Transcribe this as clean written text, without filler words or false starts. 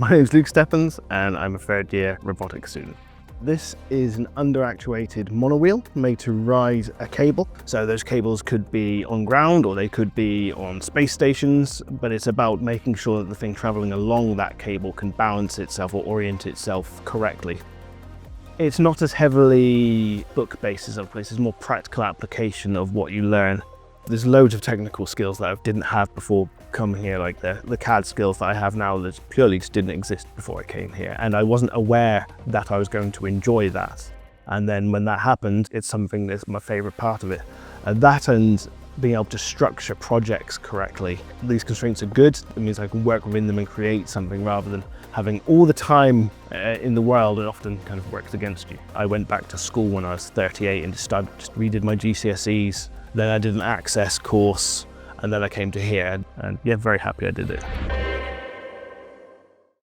My name is Luke Steppens and I'm a third year robotics student. This is an under-actuated monowheel made to rise a cable. So those cables could be on ground or they could be on space stations, but it's about making sure that the thing traveling along that cable can balance itself or orient itself correctly. It's not as heavily book-based as other places, more practical application of what you learn. There's loads of technical skills that I didn't have before coming here, like the CAD skills that I have now that purely just didn't exist before I came here. And I wasn't aware that I was going to enjoy that. And then when that happened, it's something that's my favorite part of it. That and being able to structure projects correctly. These constraints are good. It means I can work within them and create something rather than having all the time in the world. It often kind of works against you. I went back to school when I was 38 and just redid my GCSEs. Then I did an access course and then I came to here and yeah, very happy I did it.